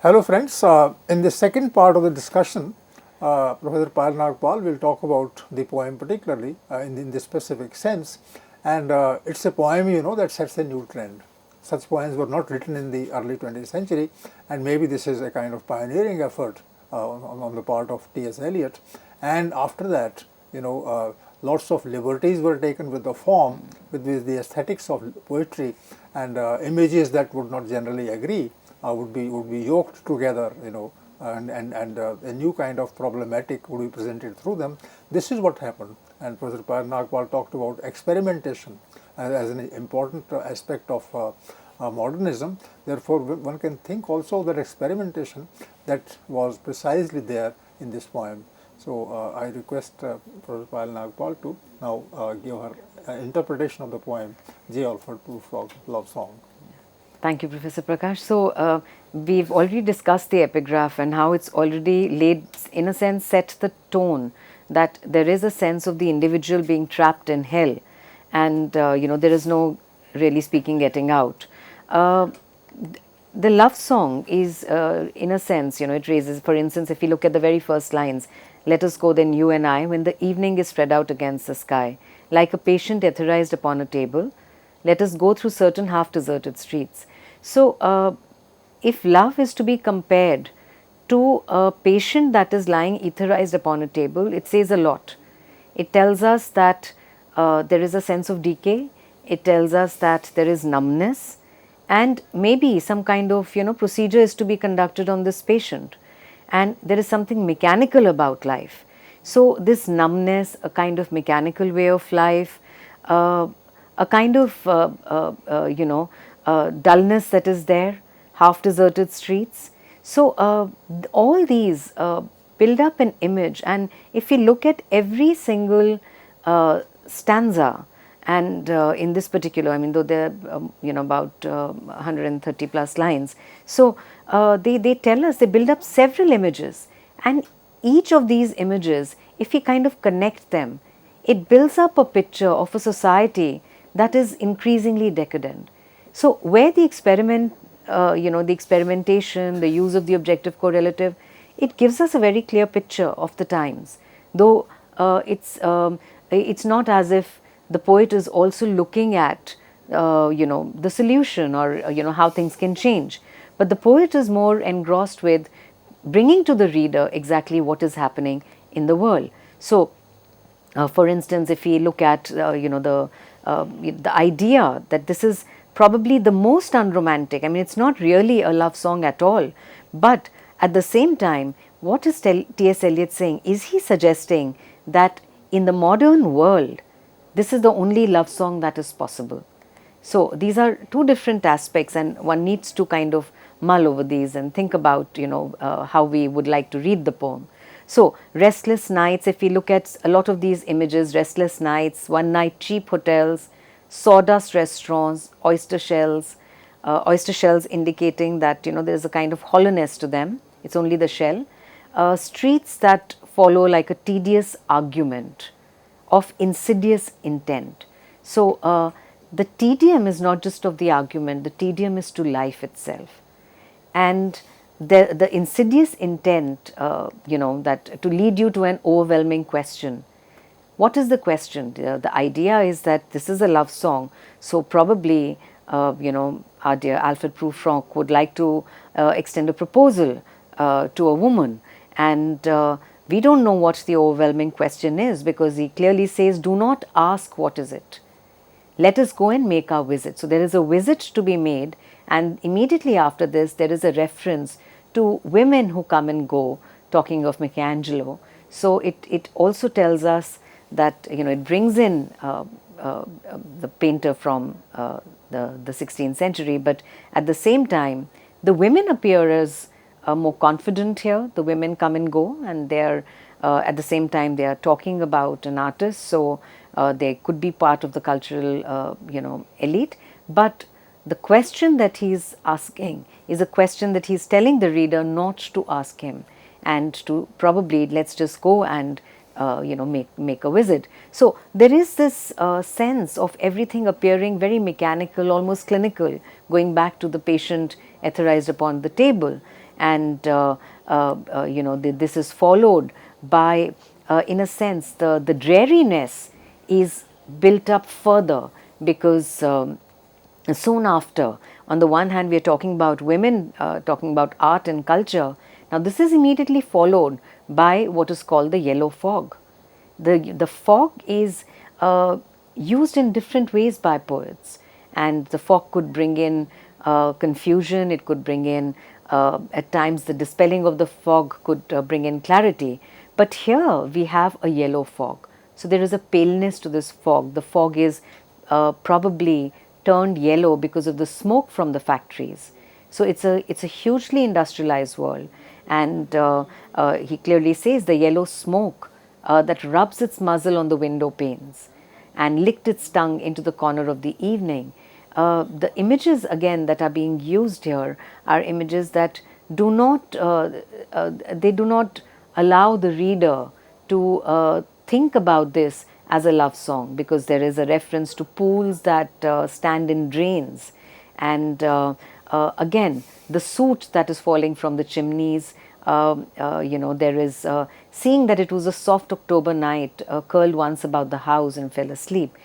Hello friends, in the second part of the discussion, Professor Payal Nagpal will talk about the poem particularly in the specific sense, and it's a poem that sets a new trend. Such poems were not written in the early 20th century, and maybe this is a kind of pioneering effort on the part of T.S. Eliot. And after that, lots of liberties were taken with the form, with the aesthetics of poetry, and images that would not generally agree would be yoked together, and a new kind of problematic would be presented through them. This is what happened, and Professor Payal Nagpal talked about experimentation as an important aspect of modernism. Therefore, one can think also that experimentation that was precisely there in this poem. So I request Professor Payal Nagpal to now give her interpretation of the poem J. Alfred Prufrock Love Song. Thank you, Professor Prakash. So, we've already discussed the epigraph and how it's already laid, in a sense, set the tone that there is a sense of the individual being trapped in hell, and there is no, really speaking, getting out. The love song is, in a sense, it raises, for instance, if you look at the very first lines, let us go then you and I, when the evening is spread out against the sky, like a patient etherized upon a table, let us go through certain half-deserted streets. So, if love is to be compared to a patient that is lying etherized upon a table, it says a lot. It tells us that there is a sense of decay, it tells us that there is numbness, and maybe some kind of procedure is to be conducted on this patient, and there is something mechanical about life. So, this numbness, a kind of mechanical way of life, a kind of dullness that is there, half deserted streets. So all these build up an image, and if we look at every single stanza, and in this particular, I mean, though there are about 130 plus lines, so they tell us, they build up several images, and each of these images, if we kind of connect them, it builds up a picture of a society that is increasingly decadent. So where the experiment, the experimentation, the use of the objective correlative, it gives us a very clear picture of the times. Though it's not as if the poet is also looking at the solution or how things can change, but the poet is more engrossed with bringing to the reader exactly what is happening in the world. So, for instance, if we look at the idea that this is probably the most unromantic, I mean, it's not really a love song at all, but at the same time, what is T.S. Eliot saying? Is he suggesting that in the modern world, this is the only love song that is possible? So these are two different aspects, and one needs to kind of mull over these and think about how we would like to read the poem. So restless nights, if we look at a lot of these images, restless nights, one night cheap hotels, sawdust restaurants, oyster shells indicating that there is a kind of hollowness to them, it's only the shell, streets that follow like a tedious argument of insidious intent. So the tedium is not just of the argument, the tedium is to life itself, and the insidious intent, that to lead you to an overwhelming question. What is the question? The idea is that this is a love song, so probably our dear Alfred Prufrock would like to extend a proposal to a woman, and we don't know what the overwhelming question is, because he clearly says, do not ask what is it. Let us go and make our visit. So there is a visit to be made, and immediately after this there is a reference to women who come and go, talking of Michelangelo. So it also tells us that it brings in the painter from the 16th century, but at the same time the women appear as more confident here. The women come and go, and they are at the same time they are talking about an artist, so they could be part of the cultural elite. But the question that he is asking is a question that he is telling the reader not to ask him, and to probably let's just go and make a visit. So there is this sense of everything appearing very mechanical, almost clinical, going back to the patient etherized upon the table. and this is followed by, in a sense, the dreariness is built up further, because soon after, on the one hand, we are talking about women, talking about art and culture. Now, this is immediately followed by what is called the yellow fog. The fog is used in different ways by poets, and the fog could bring in confusion, it could bring in, at times, the dispelling of the fog could bring in clarity. But here we have a yellow fog. So there is a paleness to this fog. The fog is probably turned yellow because of the smoke from the factories. So it's a hugely industrialized world, and he clearly says the yellow smoke that rubs its muzzle on the window panes and licked its tongue into the corner of the evening. The images again that are being used here are images that do not they do not allow the reader to think about this as a love song, because there is a reference to pools that stand in drains, and again the soot that is falling from the chimneys. There is seeing that it was a soft October night, curled once about the house and fell asleep.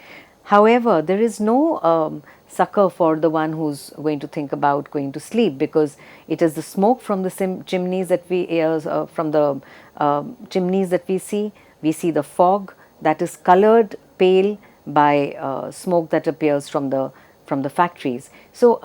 However, there is no succor for the one who's going to think about going to sleep, because it is the smoke from the chimneys that we see. We see the fog that is colored pale by smoke that appears from the factories. So,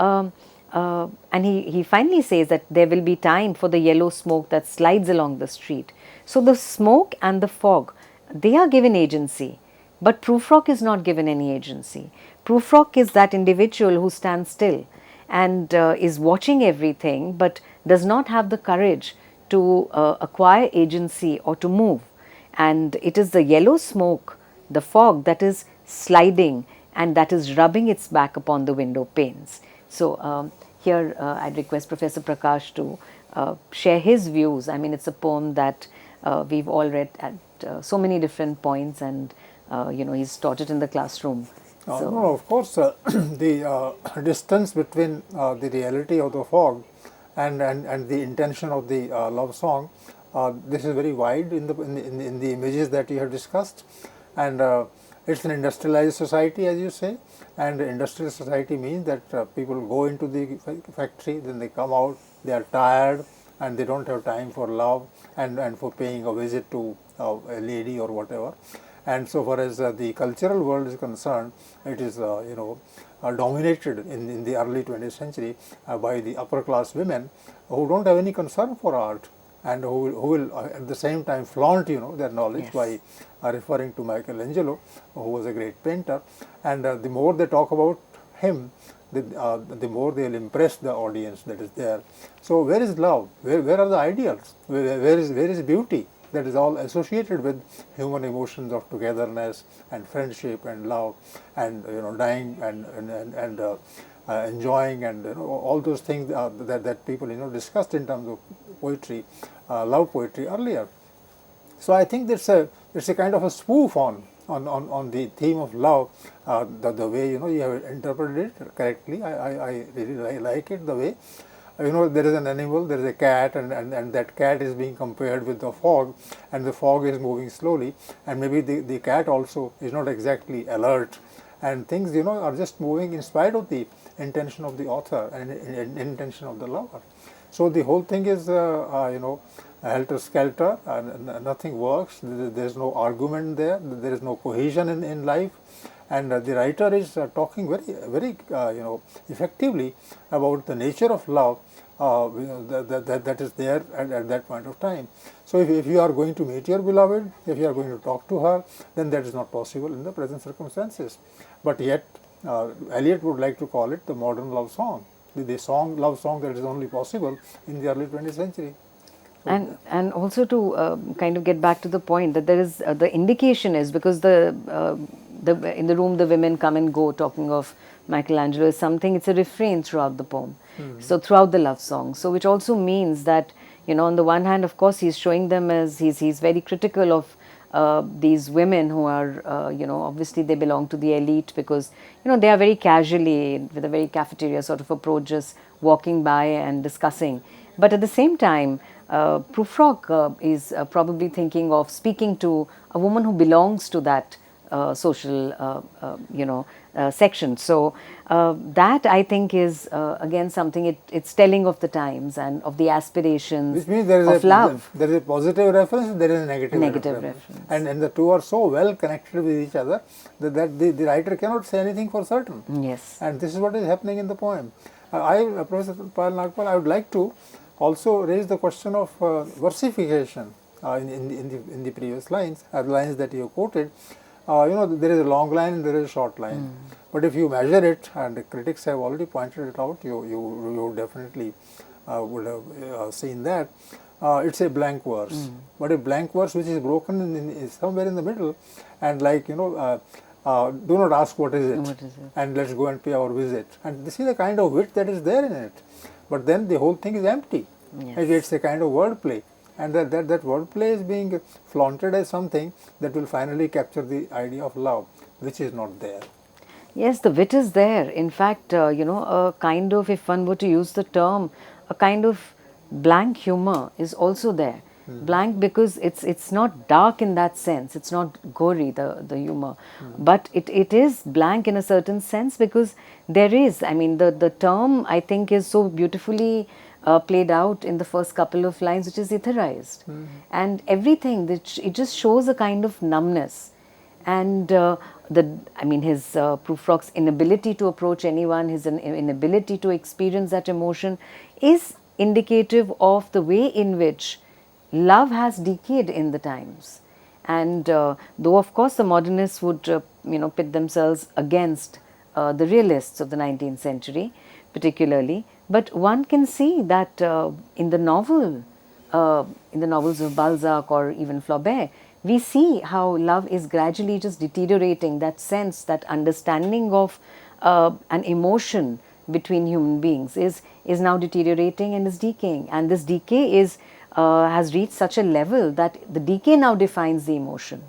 and he finally says that there will be time for the yellow smoke that slides along the street. So the smoke and the fog, they are given agency, but Prufrock is not given any agency. Prufrock is that individual who stands still and is watching everything, but does not have the courage to acquire agency or to move. And it is the yellow smoke, the fog, that is sliding and that is rubbing its back upon the window panes. So here I'd request Professor Prakash to share his views. I mean, it's a poem that we've all read at so many different points, and he's taught it in the classroom. No, of course, the distance between the reality of the fog and the intention of the love song, this is very wide in the images that you have discussed, and it's an industrialized society, as you say, and industrial society means that people go into the factory, then they come out, they are tired, and they don't have time for love and for paying a visit to a lady or whatever. And so far as the cultural world is concerned, it is dominated in the early 20th century by the upper class women who don't have any concern for art, and who will at the same time flaunt their knowledge. Yes. By referring to Michelangelo, who was a great painter, and the more they talk about him, the more they will impress the audience that is there. So where is love? Where are the ideals? Where is beauty? That is all associated with human emotions of togetherness and friendship and love, and dying and enjoying, and all those things that people discussed in terms of poetry, love poetry earlier. So I think it's a kind of a spoof on the theme of love, the way you have interpreted it correctly. I really like it, the way there is an animal, there is a cat, and that cat is being compared with the fog, and the fog is moving slowly, and maybe the cat also is not exactly alert, and things are just moving in spite of the intention of the author and intention of the lover. So the whole thing is helter skelter, nothing works, there is no argument there is no cohesion in life, and the writer is talking very effectively about the nature of love that is there at that point of time. So if you are going to meet your beloved, if you are going to talk to her, then that is not possible in the present circumstances. But yet Eliot would like to call it the modern love song, the love song that is only possible in the early 20th century. And also to kind of get back to the point that there is the indication is because in the room the women come and go talking of Michelangelo is something, it's a refrain throughout the poem. Mm-hmm. So throughout the love song. So which also means that, on the one hand, of course, he's showing them as he's very critical of these women who are, obviously they belong to the elite because, they are very casually with a very cafeteria sort of approach, just walking by and discussing. But at the same time, Prufrock is probably thinking of speaking to a woman who belongs to that social, section. So that I think is again something. It's telling of the times and of the aspirations Which means there is of love. there is a positive reference, there is a negative, Negative reference. reference. And the two are so well connected with each other that the writer cannot say anything for certain. Yes. And this is what is happening in the poem. Professor Payal Nagpal, I would like to also raise the question of versification in the previous lines, the lines that you quoted. There is a long line and there is a short line. But if you measure it, and the critics have already pointed it out, you definitely would have seen that. It's a blank verse, but a blank verse which is broken is somewhere in the middle, and do not ask what is it, and let's go and pay our visit. And this is the kind of wit that is there in it. But then the whole thing is empty. Yes. It's a kind of wordplay. And that wordplay is being flaunted as something that will finally capture the idea of love, which is not there. Yes, the wit is there. In fact, a kind of, if one were to use the term, a kind of blank humor is also there. Blank because it's not dark in that sense. It's not gory, the humor. But it is blank in a certain sense because there is, the term I think is so beautifully played out in the first couple of lines, which is etherized. And everything, it just shows a kind of numbness. And his Prufrock's inability to approach anyone, his inability to experience that emotion is indicative of the way in which love has decayed in the times. And though of course the modernists would pit themselves against the realists of the 19th century particularly, but one can see that in the novels of Balzac or even Flaubert, we see how love is gradually just deteriorating. That sense, that understanding of an emotion between human beings is now deteriorating and is decaying. And this decay has reached such a level that the decay now defines the emotion.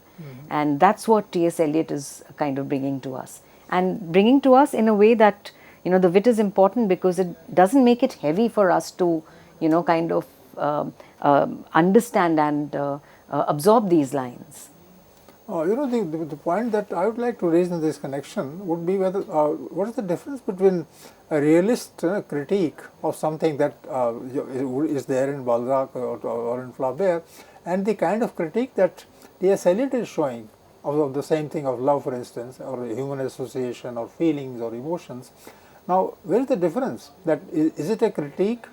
And that's what T.S. Eliot is kind of bringing to us. And bringing to us in a way that, the wit is important because it doesn't make it heavy for us to, understand and absorb these lines. The point that I would like to raise in this connection would be whether what is the difference between a realist critique of something that is there in Balzac or in Flaubert, and the kind of critique that T.S. Eliot is showing of the same thing, of love, for instance, or human association, or feelings, or emotions. Now, where is the difference? That is it a critique,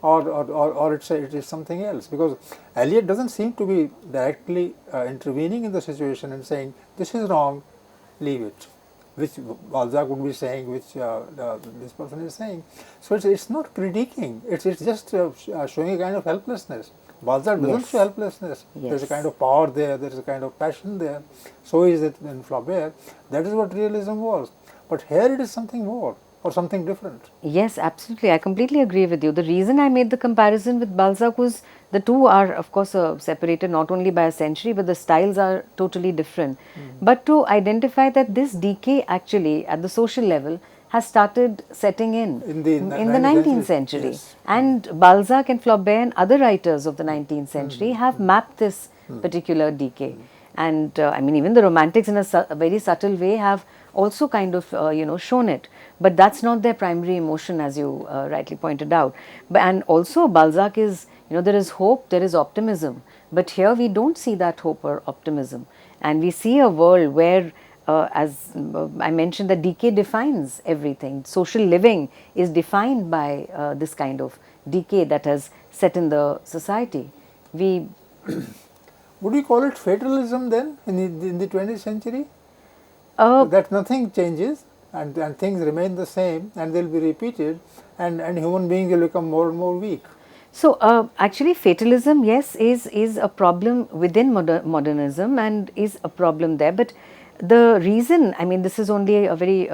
or it is something else? Because Eliot doesn't seem to be directly intervening in the situation and saying this is wrong, leave it, which Balzac would be saying, which this person is saying. So it's not critiquing; it's just showing a kind of helplessness. Balzac doesn't show helplessness. Yes. There's a kind of power there. There's a kind of passion there. So is it in Flaubert. That is what realism was. But here it is something more, or something different. Yes, absolutely. I completely agree with you. The reason I made the comparison with Balzac was the two are, of course, separated not only by a century, but the styles are totally different. But to identify that this decay actually at the social level has started setting in the 19th century. Yes. And Balzac and Flaubert and other writers of the 19th century have mapped this particular decay. And even the romantics in a very subtle way have also kind of shown it, but that's not their primary emotion, as you rightly pointed out. And also Balzac is, there is hope, there is optimism, but here we don't see that hope or optimism, and we see a world where as I mentioned, that decay defines everything. Social living is defined by this kind of decay that has set in the society. Would you call it fatalism then in the 20th century? That nothing changes and things remain the same and they will be repeated, and human beings will become more and more weak. So actually fatalism, yes, is a problem within modernism and is a problem there. But the reason, this is only a very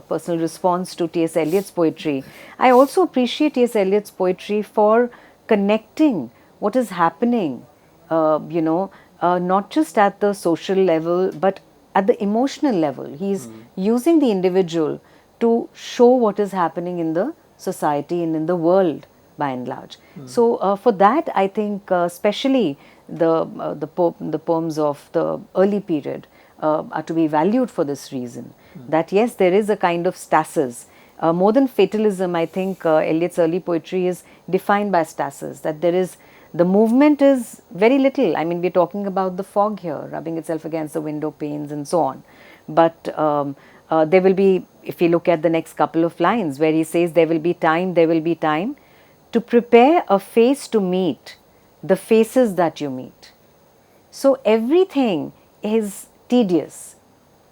personal response to T.S. Eliot's poetry. I also appreciate T.S. Eliot's poetry for connecting what is happening, not just at the social level, but at the emotional level. He's using the individual to show what is happening in the society and in the world by and large. So for that, I think especially the poems of the early period are to be valued for this reason. That yes, there is a kind of stasis. More than fatalism, I think Eliot's early poetry is defined by stasis. That there is the movement is very little. I mean, we're talking about the fog here, rubbing itself against the window panes and so on. But there will be, if you look at the next couple of lines where he says, there will be time to prepare a face to meet the faces that you meet. So everything is tedious.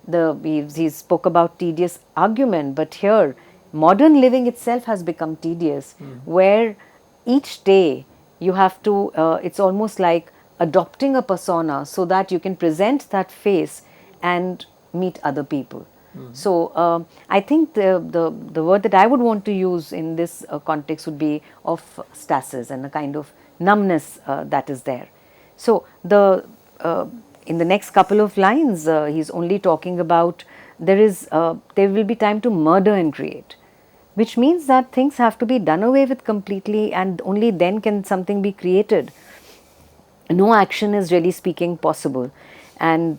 He spoke about tedious argument, but here modern living itself has become tedious, where each day you have to, it's almost like adopting a persona so that you can present that face and meet other people. So I think the word that I would want to use in this context would be of stasis and a kind of numbness that is there. So in the next couple of lines, he's only talking about there will be time to murder and create, which means that things have to be done away with completely, and only then can something be created. No action is really speaking possible, and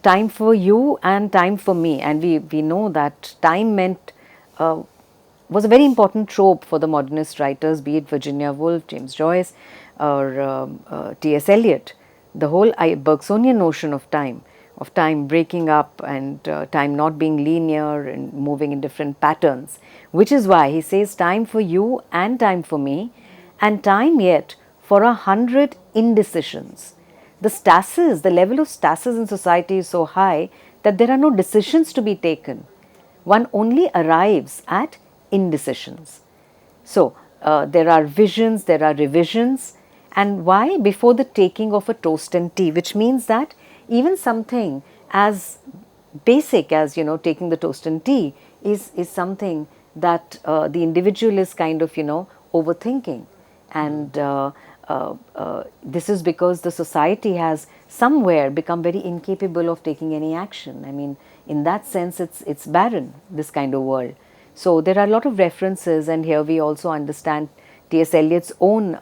time for you and time for me. And we know that time meant was a very important trope for the modernist writers, be it Virginia Woolf, James Joyce, or T.S. Eliot. The whole Bergsonian notion of time breaking up, and time not being linear and moving in different patterns, which is why he says time for you and time for me, and time yet for 100 indecisions. The stasis, the level of stasis in society is so high that there are no decisions to be taken. One only arrives at indecisions. So there are visions, there are revisions, and why? Before the taking of a toast and tea, which means that even something as basic as, taking the toast and tea is something that the individual is kind of, overthinking. And this is because the society has somewhere become very incapable of taking any action. I mean, in that sense, it's barren, this kind of world. So there are a lot of references, and here we also understand T.S. Eliot's own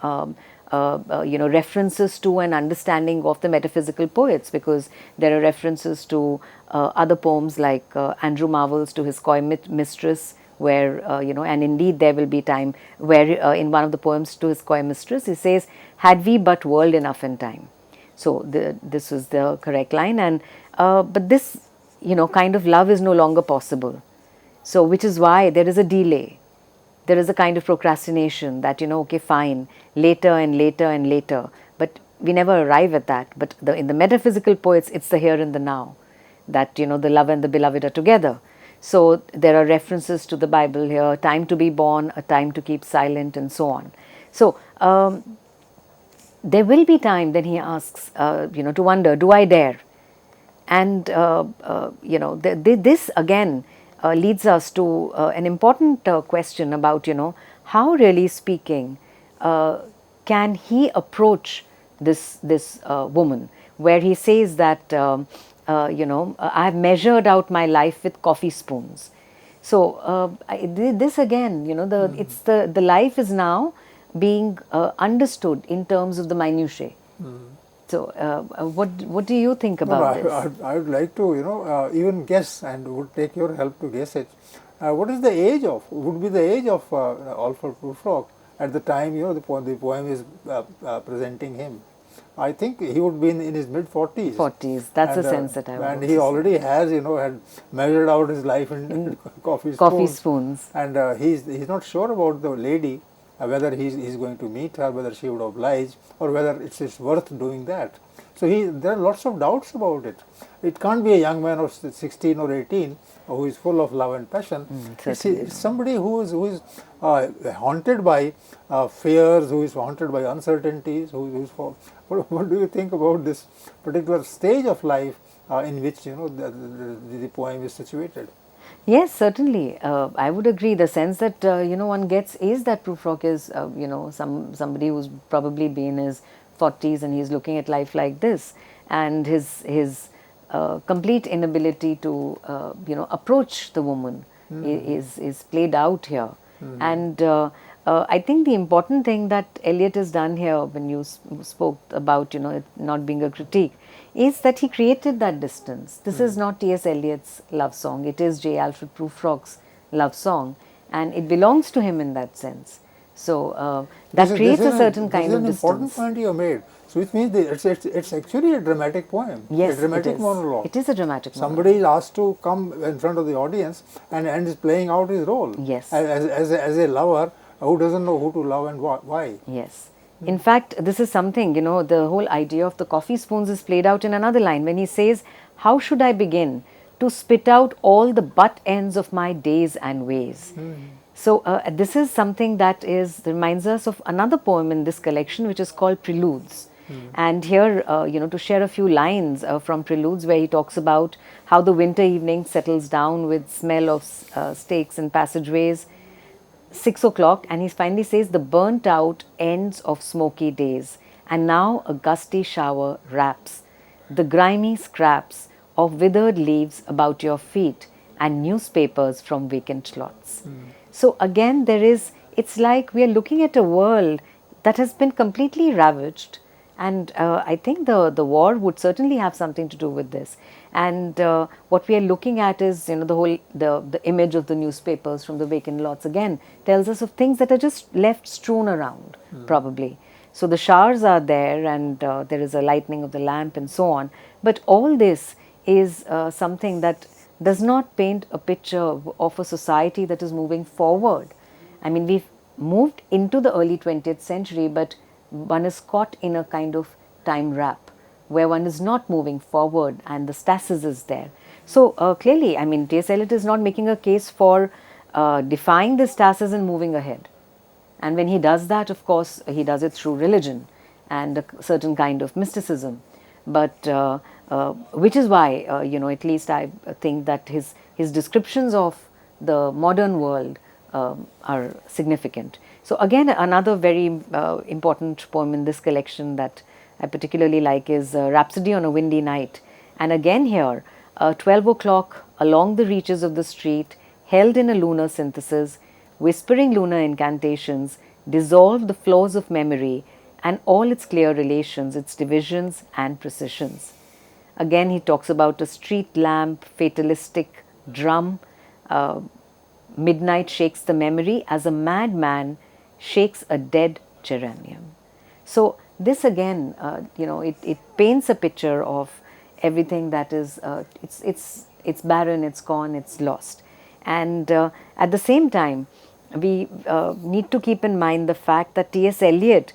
references to and understanding of the metaphysical poets, because there are references to other poems like Andrew Marvell's To His Coy Mistress, where, and indeed there will be time where in one of the poems To His Coy Mistress, he says, had we but world enough in time. So this is the correct line, and but this, kind of love is no longer possible. So which is why there is a delay. There is a kind of procrastination that, okay, fine, later and later and later, but we never arrive at that. But in the metaphysical poets, it's the here and the now, that, the love and the beloved are together. So there are references to the Bible here, time to be born, a time to keep silent, and so on. So there will be time, then he asks, to wonder, do I dare? And, this again leads us to an important question about, how really speaking can he approach this woman, where he says that, I have measured out my life with coffee spoons. So this again, it's the life is now being understood in terms of the minutiae. So what do you think about this? I would like to, even guess, and would take your help to guess it. What is the age of, would be the age of Alfred Prufrock at the time, the poem is presenting him? I think he would be in his mid-40s. 40s, that's the sense that I want. And he already has, had measured out his life in coffee spoons. And he's not sure about the lady, whether he's going to meet her, whether she would oblige, or whether it's worth doing that. So there are lots of doubts about it. It can't be a young man of 16 or 18 who is full of love and passion. It's somebody who is haunted by fears, who is haunted by uncertainties. What do you think about this particular stage of life in which the poem is situated? Yes, certainly. I would agree. The sense that one gets is that Prufrock is somebody who's probably been in his 40s, and he's looking at life like this, and his complete inability to approach the woman is played out here. And I think the important thing that Eliot has done here, when you spoke about, it not being a critique, is that he created that distance. This is not T.S. Eliot's love song. It is J. Alfred Prufrock's love song, and it belongs to him in that sense. So that creates a certain kind of distance. This is an important distance. point you made. So which means it's actually a dramatic poem, Yes, a dramatic it is. monologue. It is a dramatic monologue. Somebody is asked to come in front of the audience and is playing out his role. Yes. As a lover who doesn't know who to love and why. Yes. In fact, this is something, the whole idea of the coffee spoons is played out in another line when he says, "How should I begin to spit out all the butt ends of my days and ways?" So this is something that reminds us of another poem in this collection, which is called Preludes. And here, to share a few lines from Preludes, where he talks about how the winter evening settles down with smell of steaks and passageways, 6 o'clock, and he finally says, "The burnt out ends of smoky days, and now a gusty shower wraps the grimy scraps of withered leaves about your feet and newspapers from vacant lots." So again, it's like we are looking at a world that has been completely ravaged. And I think the war would certainly have something to do with this. And what we are looking at is, the image of the newspapers from the vacant lots again tells us of things that are just left strewn around, probably. So the showers are there, and there is a lightening of the lamp and so on. But all this is something that does not paint a picture of a society that is moving forward. I mean, we've moved into the early 20th century, but one is caught in a kind of time wrap where one is not moving forward, and the stasis is there. So clearly, I mean, T.S. Eliot is not making a case for defying the stasis and moving ahead. And when he does that, of course, he does it through religion and a certain kind of mysticism. But which is why, at least I think that his descriptions of the modern world are significant. So again, another very important poem in this collection that I particularly like is Rhapsody on a Windy Night. And again here, 12 o'clock along the reaches of the street, held in a lunar synthesis, whispering lunar incantations, dissolve the flaws of memory and all its clear relations, its divisions and precisions. Again, he talks about a street lamp, fatalistic drum. Midnight shakes the memory as a madman shakes a dead geranium. So this again, it paints a picture of everything that is, it's barren, it's gone, it's lost. And at the same time, we need to keep in mind the fact that T.S. Eliot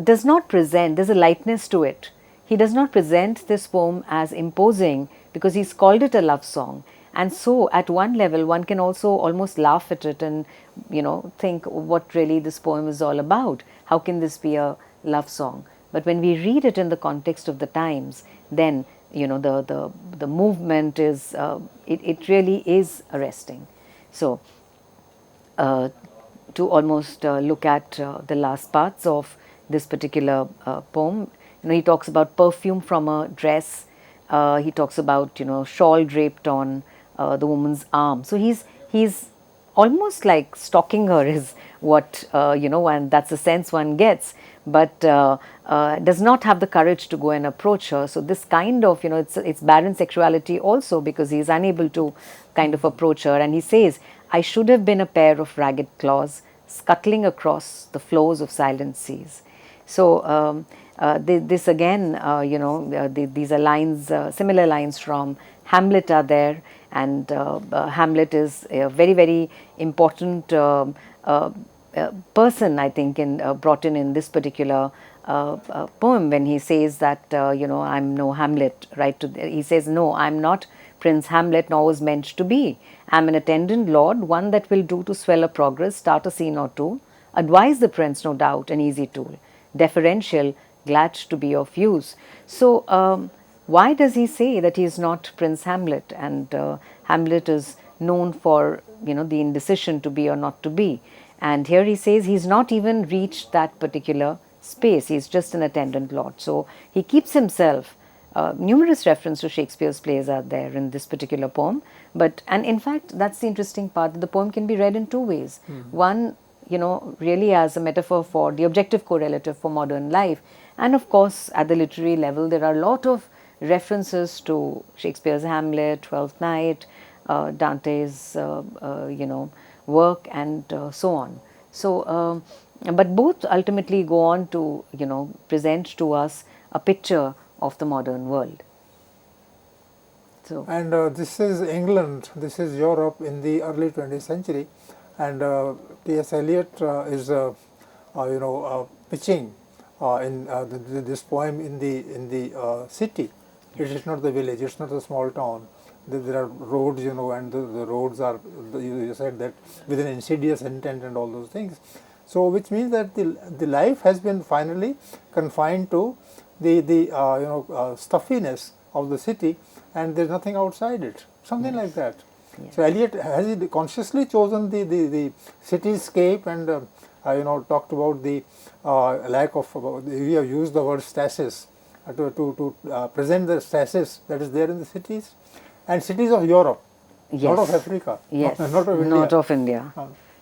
does not present, there's a lightness to it. He does not present this poem as imposing because he's called it a love song. And so at one level, one can also almost laugh at it and, think what really this poem is all about. How can this be a love song? But when we read it in the context of the times, then, the movement is, it really is arresting. So, to almost look at the last parts of this particular poem, he talks about perfume from a dress. He talks about, shawl draped on the woman's arm. So he's almost like stalking her is what, and that's the sense one gets, but does not have the courage to go and approach her. So this kind of, it's barren sexuality also because he's unable to kind of approach her. And he says, "I should have been a pair of ragged claws scuttling across the flows of silent seas." So this again, these are lines, similar lines from Hamlet are there, and Hamlet is a very, very important person, I think, brought in this particular poem when he says that, I'm no Hamlet, right? He says, "No, I'm not Prince Hamlet, nor was meant to be. I'm an attendant lord, one that will do to swell a progress, start a scene or two, advise the prince, no doubt, an easy tool, deferential, glad to be of use." So why does he say that he is not Prince Hamlet? And Hamlet is known for, the indecision to be or not to be. And here he says he's not even reached that particular space. He's just an attendant lord. So he keeps himself. Numerous references to Shakespeare's plays are there in this particular poem. And in fact, that's the interesting part. The poem can be read in two ways. One, really as a metaphor for the objective correlative for modern life. And of course, at the literary level, there are a lot of references to Shakespeare's Hamlet, Twelfth Night, Dante's, work, and so on. So, but both ultimately go on to, present to us a picture of the modern world. So, And this is England, this is Europe in the early 20th century, and T.S. Eliot is, pitching this poem in the city. It is not the village. It's not the small town. There are roads, and the roads are. You said that with an insidious intent and all those things. So, which means that the life has been finally confined to the stuffiness of the city, and there's nothing outside it. Something like that. Yes. So Eliot, has he consciously chosen the cityscape and talked about the lack of, we have used the word stasis to present the stasis that is there in the cities and cities of Europe, not of Africa, yes, not of India. Not of India.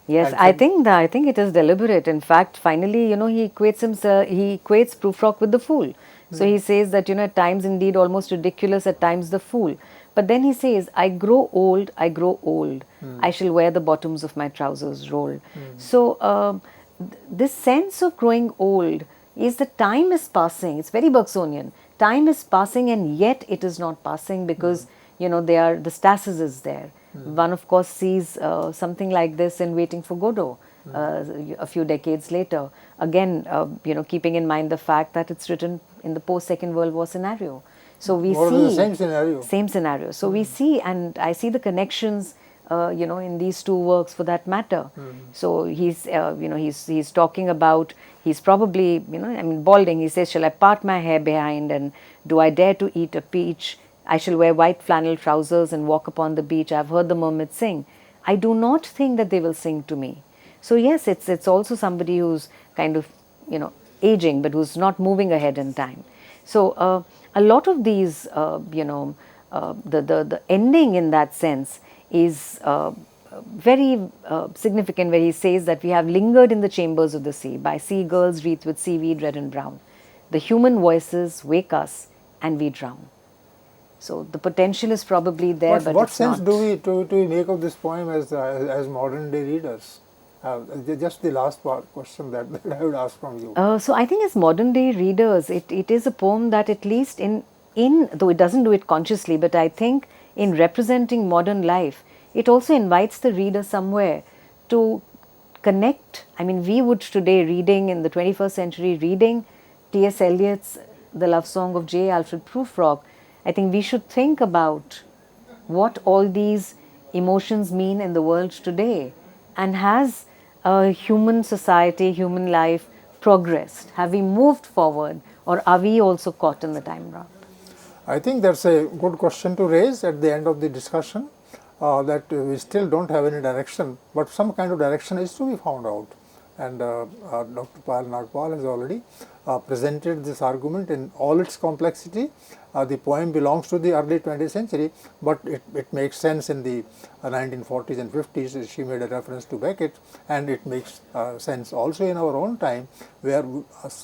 Yes, I think it is deliberate. In fact, finally, he equates Prufrock with the fool. So he says that, at times indeed almost ridiculous, at times the fool. But then he says, I grow old, I shall wear the bottoms of my trousers rolled. So this sense of growing old is that time is passing. It's very Bergsonian. Time is passing and yet it is not passing because, the stasis is there. One of course sees something like this in Waiting for Godot a few decades later. Again, keeping in mind the fact that it's written in the post-Second World War scenario. So we see the same scenario. Same scenario. So we see, and I see the connections, in these two works for that matter. So he's, he's talking about, he's probably, balding. He says, "Shall I part my hair behind, and do I dare to eat a peach? I shall wear white flannel trousers and walk upon the beach. I've heard the mermaids sing. I do not think that they will sing to me." So yes, it's also somebody who's kind of, aging, but who's not moving ahead in time. So a lot of these, the ending in that sense is very significant, where he says that we have lingered in the chambers of the sea by seagulls wreathed with seaweed red and brown. The human voices wake us and we drown. So the potential is probably there, but what it's sense not. do we make of this poem as modern day readers? Just the last question that I would ask from you. So I think as modern day readers, it is a poem that at least in though it doesn't do it consciously, but I think in representing modern life, it also invites the reader somewhere to connect. I mean, we would today reading in the 21st century, reading T.S. Eliot's The Love Song of J. Alfred Prufrock, I think we should think about what all these emotions mean in the world today, and has human society, human life progressed? Have we moved forward, or are we also caught in the time warp? I think that's a good question to raise at the end of the discussion, that we still don't have any direction, but some kind of direction is to be found out. And Dr. Payal Nagpal has already presented this argument in all its complexity. The poem belongs to the early 20th century, but it makes sense in the 1940s and 50s. She made a reference to Beckett, and it makes sense also in our own time, where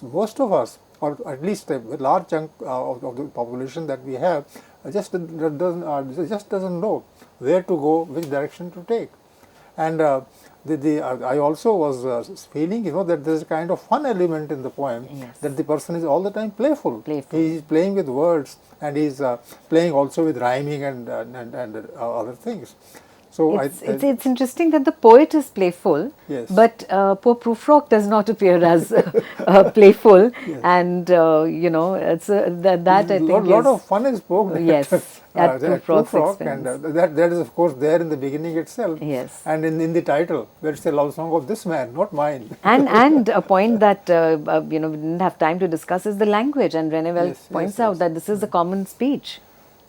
most of us, or at least a large chunk of the population that we have, just doesn't know where to go, which direction to take. And I also was feeling, that there is a kind of fun element in the poem. Yes. That the person is all the time playful. Playful. He is playing with words, and he is playing also with rhyming and other things. So it's interesting that the poet is playful, yes, but poor Prufrock does not appear as playful, yes. And it's that I think a lot of fun is poked yes, at Prufrock's and that is of course there in the beginning itself, yes, and in the title where it's a love song of this man, not mine. and a point that we didn't have time to discuss is the language, and Renewell points out that this is a common speech.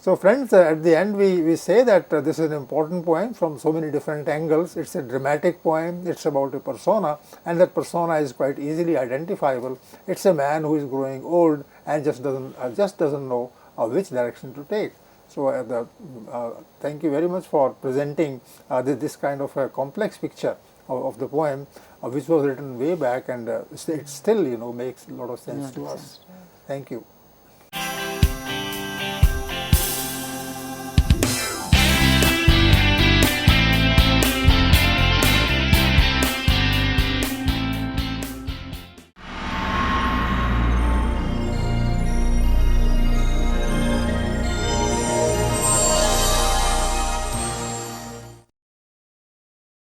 So friends, at the end we say that this is an important poem from so many different angles. It's a dramatic poem, it's about a persona, and that persona is quite easily identifiable. It's a man who is growing old and just doesn't know which direction to take. So thank you very much for presenting this kind of a complex picture of the poem, which was written way back, and it still, makes a lot of sense to us. Thank you.